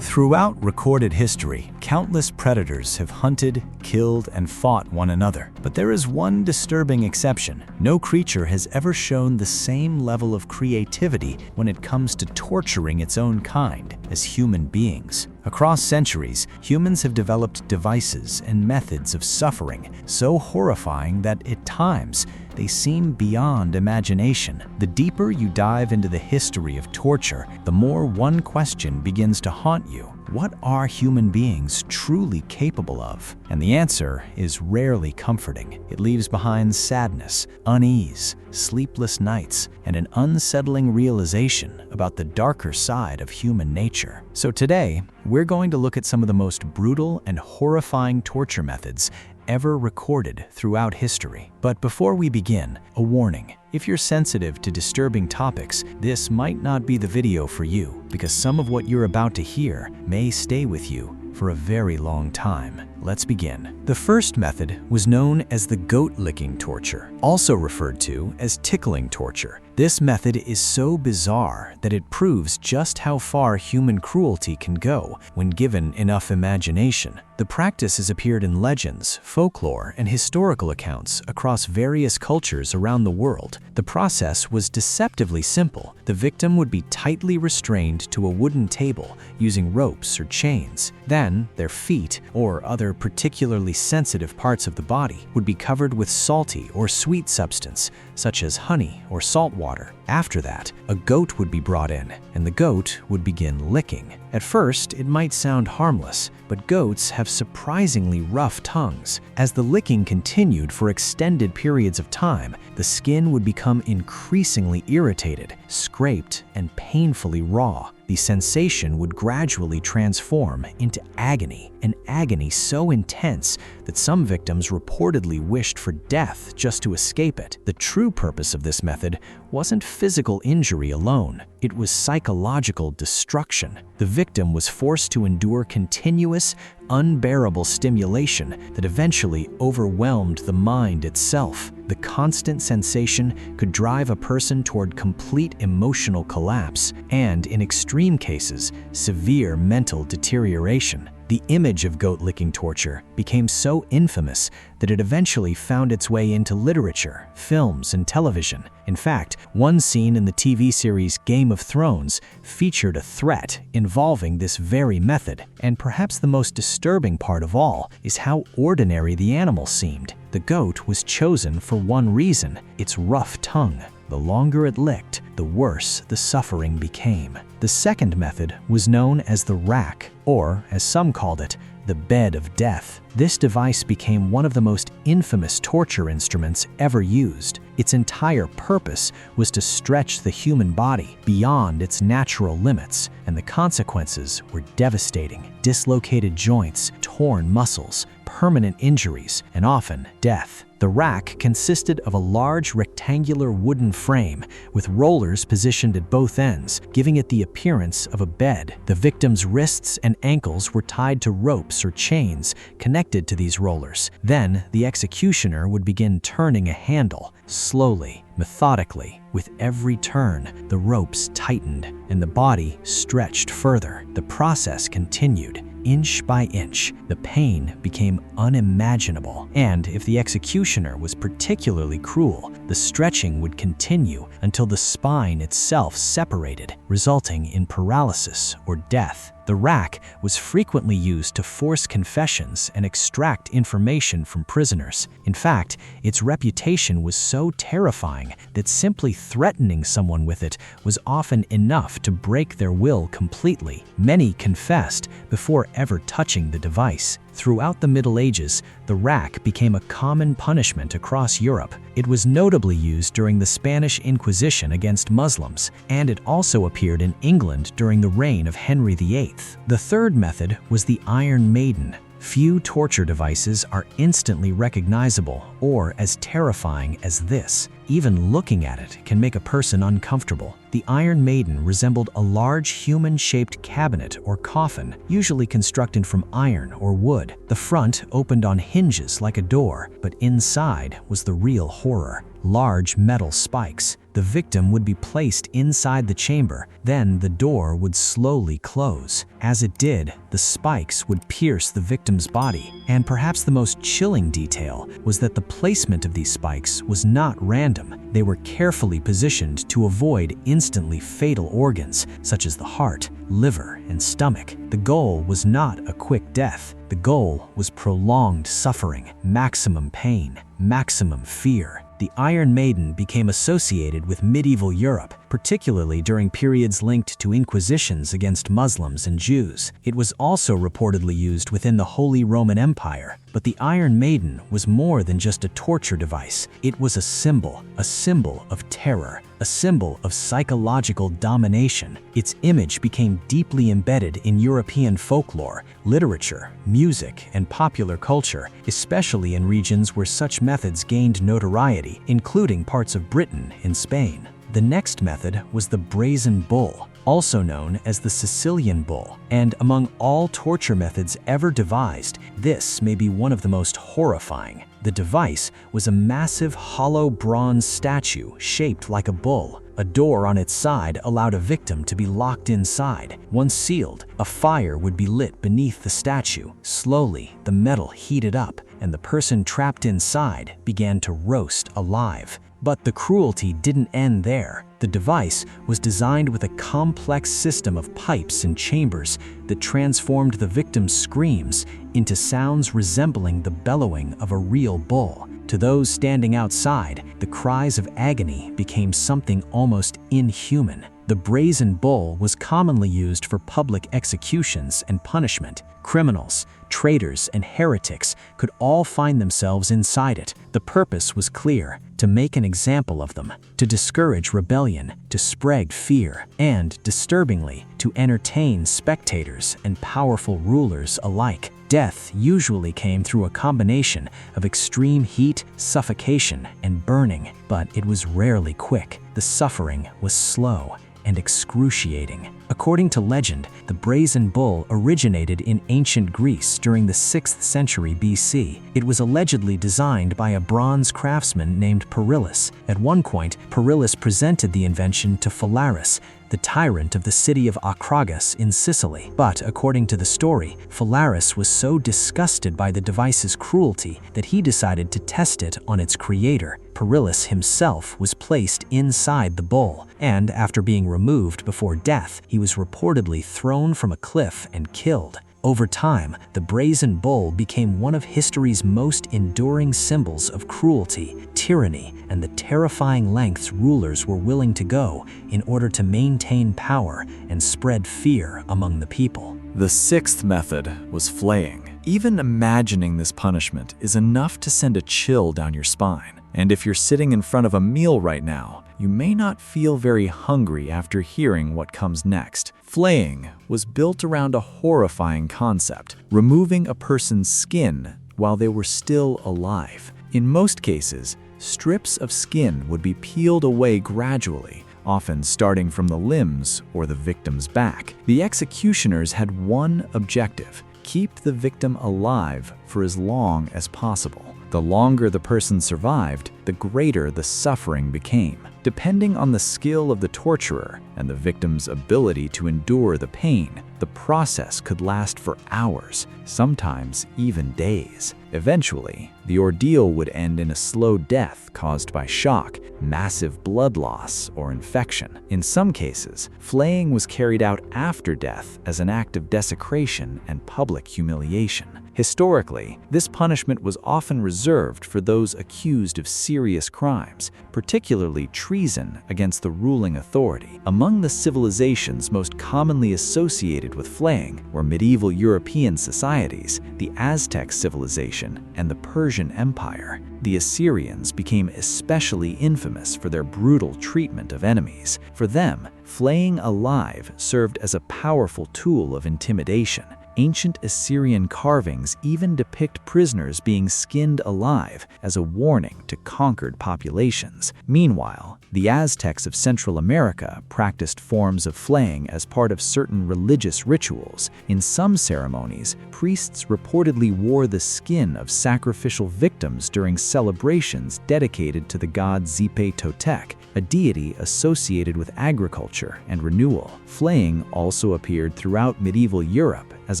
Throughout recorded history, countless predators have hunted, killed, and fought one another. But there is one disturbing exception. No creature has ever shown the same level of creativity when it comes to torturing its own kind as human beings. Across centuries, humans have developed devices and methods of suffering so horrifying that at times they seem beyond imagination. The deeper you dive into the history of torture, the more one question begins to haunt you. What are human beings truly capable of? And the answer is rarely comforting. It leaves behind sadness, unease, sleepless nights, and an unsettling realization about the darker side of human nature. So today, we're going to look at some of the most brutal and horrifying torture methods ever recorded throughout history. But before we begin, a warning. If you're sensitive to disturbing topics, this might not be the video for you, because some of what you're about to hear may stay with you for a very long time. Let's begin. The first method was known as the goat-licking torture, also referred to as tickling torture. This method is so bizarre that it proves just how far human cruelty can go when given enough imagination. The practice has appeared in legends, folklore, and historical accounts across various cultures around the world. The process was deceptively simple. The victim would be tightly restrained to a wooden table using ropes or chains. Then, their feet, or other particularly sensitive parts of the body, would be covered with salty or sweet substance, such as honey or salt water. After that, a goat would be brought in, and the goat would begin licking. At first, it might sound harmless, but goats have surprisingly rough tongues. As the licking continued for extended periods of time, the skin would become increasingly irritated, scraped, and painfully raw. The sensation would gradually transform into agony, an agony so intense that some victims reportedly wished for death just to escape it. The true purpose of this method wasn't physical injury alone. It was psychological destruction. The victim was forced to endure continuous, unbearable stimulation that eventually overwhelmed the mind itself. The constant sensation could drive a person toward complete emotional collapse and, in extreme cases, severe mental deterioration. The image of goat-licking torture became so infamous that it eventually found its way into literature, films, and television. In fact, one scene in the TV series Game of Thrones featured a threat involving this very method. And perhaps the most disturbing part of all is how ordinary the animal seemed. The goat was chosen for one reason: its rough tongue. The longer it licked, the worse the suffering became. The second method was known as the rack, or, as some called it, the bed of death. This device became one of the most infamous torture instruments ever used. Its entire purpose was to stretch the human body beyond its natural limits, and the consequences were devastating. Dislocated joints, torn muscles, permanent injuries, and often death. The rack consisted of a large rectangular wooden frame with rollers positioned at both ends, giving it the appearance of a bed. The victim's wrists and ankles were tied to ropes or chains connected to these rollers. Then, the executioner would begin turning a handle, slowly, methodically. With every turn, the ropes tightened and the body stretched further. The process continued. Inch by inch, the pain became unimaginable. And if the executioner was particularly cruel, the stretching would continue until the spine itself separated, resulting in paralysis or death. The rack was frequently used to force confessions and extract information from prisoners. In fact, its reputation was so terrifying that simply threatening someone with it was often enough to break their will completely. Many confessed before ever touching the device. Throughout the Middle Ages, the rack became a common punishment across Europe. It was notably used during the Spanish Inquisition against Muslims, and it also appeared in England during the reign of Henry VIII. The third method was the Iron Maiden. Few torture devices are instantly recognizable or as terrifying as this. Even looking at it can make a person uncomfortable. The Iron Maiden resembled a large human-shaped cabinet or coffin, usually constructed from iron or wood. The front opened on hinges like a door, but inside was the real horror. Large metal spikes. The victim would be placed inside the chamber, then the door would slowly close. As it did, the spikes would pierce the victim's body, and perhaps the most chilling detail was that the placement of these spikes was not random. They were carefully positioned to avoid instantly fatal organs, such as the heart, liver, and stomach. The goal was not a quick death. The goal was prolonged suffering, maximum pain, maximum fear. The Iron Maiden became associated with medieval Europe, particularly during periods linked to inquisitions against Muslims and Jews. It was also reportedly used within the Holy Roman Empire. But the Iron Maiden was more than just a torture device. It was a symbol of terror, a symbol of psychological domination. Its image became deeply embedded in European folklore, literature, music, and popular culture, especially in regions where such methods gained notoriety, including parts of Britain and Spain. The next method was the brazen bull, also known as the Sicilian bull, and among all torture methods ever devised, this may be one of the most horrifying. The device was a massive hollow bronze statue shaped like a bull. A door on its side allowed a victim to be locked inside. Once sealed, a fire would be lit beneath the statue. Slowly, the metal heated up, and the person trapped inside began to roast alive. But the cruelty didn't end there. The device was designed with a complex system of pipes and chambers that transformed the victim's screams into sounds resembling the bellowing of a real bull. To those standing outside, the cries of agony became something almost inhuman. The brazen bull was commonly used for public executions and punishment. Criminals, traitors, and heretics could all find themselves inside it. The purpose was clear: to make an example of them, to discourage rebellion, to spread fear, and, disturbingly, to entertain spectators and powerful rulers alike. Death usually came through a combination of extreme heat, suffocation, and burning, but it was rarely quick. The suffering was slow and excruciating. According to legend, the brazen bull originated in ancient Greece during the 6th century BC. It was allegedly designed by a bronze craftsman named Perillus. At one point, Perillus presented the invention to Phalaris, the tyrant of the city of Acragas in Sicily. But according to the story, Phalaris was so disgusted by the device's cruelty that he decided to test it on its creator. Perillus himself was placed inside the bull, and after being removed before death, he was reportedly thrown from a cliff and killed. Over time, the brazen bull became one of history's most enduring symbols of cruelty, tyranny, and the terrifying lengths rulers were willing to go in order to maintain power and spread fear among the people. The 6th method was flaying. Even imagining this punishment is enough to send a chill down your spine. And if you're sitting in front of a meal right now, you may not feel very hungry after hearing what comes next. Flaying was built around a horrifying concept: removing a person's skin while they were still alive. In most cases, strips of skin would be peeled away gradually, often starting from the limbs or the victim's back. The executioners had one objective: keep the victim alive for as long as possible. The longer the person survived, the greater the suffering became. Depending on the skill of the torturer and the victim's ability to endure the pain, the process could last for hours, sometimes even days. Eventually, the ordeal would end in a slow death caused by shock, massive blood loss, or infection. In some cases, flaying was carried out after death as an act of desecration and public humiliation. Historically, this punishment was often reserved for those accused of serious crimes, particularly treason against the ruling authority. Among the civilizations most commonly associated with flaying were medieval European societies, the Aztec civilization, and the Persian Empire. The Assyrians became especially infamous for their brutal treatment of enemies. For them, flaying alive served as a powerful tool of intimidation. Ancient Assyrian carvings even depict prisoners being skinned alive as a warning to conquered populations. Meanwhile, the Aztecs of Central America practiced forms of flaying as part of certain religious rituals. In some ceremonies, priests reportedly wore the skin of sacrificial victims during celebrations dedicated to the god Zipe Totec, a deity associated with agriculture and renewal. Flaying also appeared throughout medieval Europe as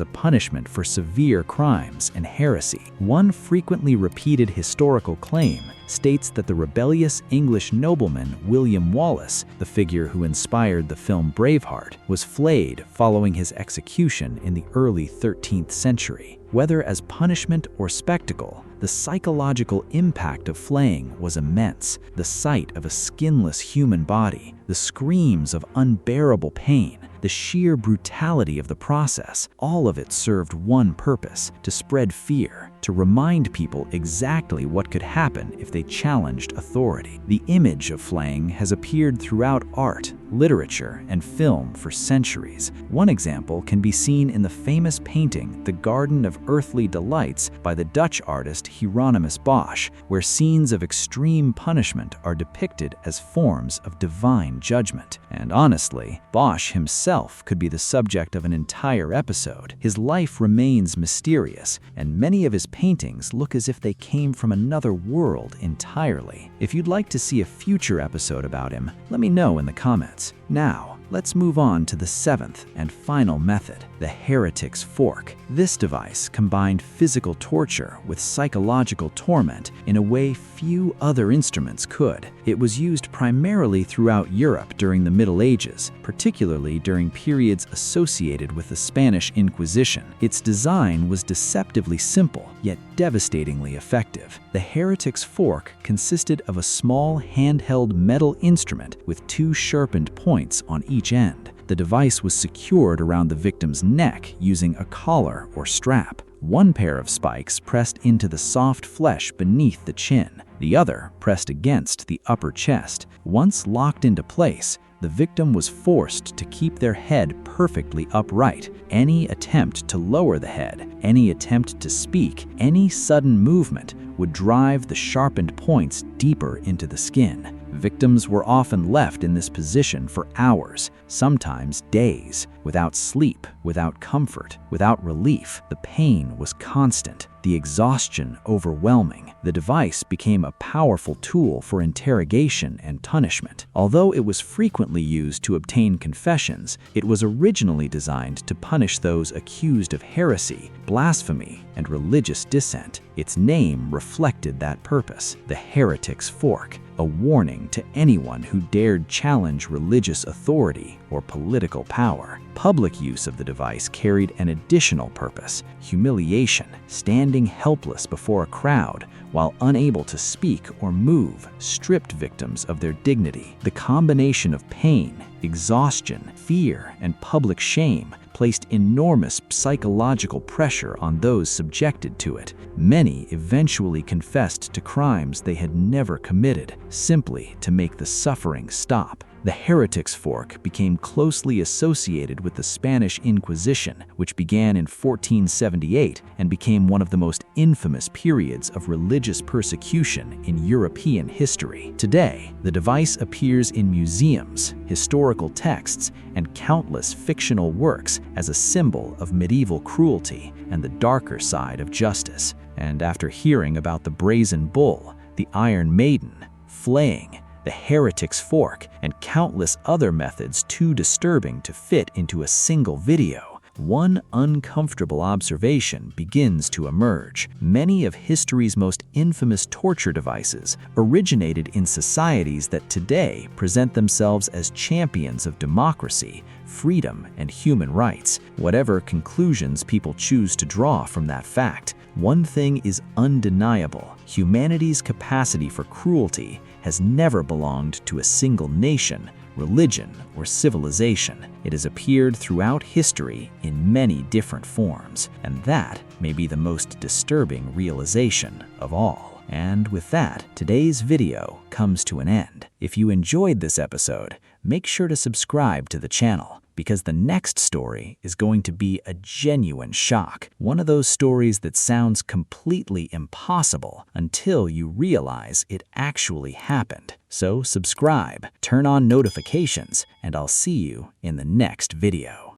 a punishment for severe crimes and heresy. One frequently repeated historical claim states that the rebellious English nobleman William Wallace, the figure who inspired the film Braveheart, was flayed following his execution in the early 13th century. Whether as punishment or spectacle, the psychological impact of flaying was immense. The sight of a skinless human body, the screams of unbearable pain, the sheer brutality of the process, all of it served one purpose: to spread fear, to remind people exactly what could happen if they challenged authority. The image of flaying has appeared throughout art, literature, and film for centuries. One example can be seen in the famous painting The Garden of Earthly Delights by the Dutch artist Hieronymus Bosch, where scenes of extreme punishment are depicted as forms of divine judgment. And honestly, Bosch himself could be the subject of an entire episode. His life remains mysterious, and many of his paintings look as if they came from another world entirely. If you'd like to see a future episode about him, let me know in the comments. Now, let's move on to the seventh and final method, the heretic's fork. This device combined physical torture with psychological torment in a way few other instruments could. It was used primarily throughout Europe during the Middle Ages, particularly during periods associated with the Spanish Inquisition. Its design was deceptively simple, yet devastatingly effective. The heretic's fork consisted of a small handheld metal instrument with two sharpened points on each end. The device was secured around the victim's neck using a collar or strap. One pair of spikes pressed into the soft flesh beneath the chin, the other pressed against the upper chest. Once locked into place, the victim was forced to keep their head perfectly upright. Any attempt to lower the head, any attempt to speak, any sudden movement would drive the sharpened points deeper into the skin. Victims were often left in this position for hours, sometimes days, without sleep, without comfort, without relief. The pain was constant, the exhaustion overwhelming. The device became a powerful tool for interrogation and punishment. Although it was frequently used to obtain confessions, it was originally designed to punish those accused of heresy, blasphemy, and religious dissent. Its name reflected that purpose, the heretic's fork, a warning to anyone who dared challenge religious authority or political power. Public use of the device carried an additional purpose: humiliation. Standing helpless before a crowd while unable to speak or move stripped victims of their dignity. The combination of pain, exhaustion, fear, and public shame placed enormous psychological pressure on those subjected to it. Many eventually confessed to crimes they had never committed, simply to make the suffering stop. The heretic's fork became closely associated with the Spanish Inquisition, which began in 1478 and became one of the most infamous periods of religious persecution in European history. Today, the device appears in museums, historical texts, and countless fictional works as a symbol of medieval cruelty and the darker side of justice. And after hearing about the brazen bull, the Iron Maiden, flaying, the heretic's fork, and countless other methods too disturbing to fit into a single video, one uncomfortable observation begins to emerge. Many of history's most infamous torture devices originated in societies that today present themselves as champions of democracy, freedom, and human rights. Whatever conclusions people choose to draw from that fact, one thing is undeniable: humanity's capacity for cruelty has never belonged to a single nation, religion, or civilization. It has appeared throughout history in many different forms, and that may be the most disturbing realization of all. And with that, today's video comes to an end. If you enjoyed this episode, make sure to subscribe to the channel. because the next story is going to be a genuine shock. One of those stories that sounds completely impossible until you realize it actually happened. So subscribe, turn on notifications, and I'll see you in the next video.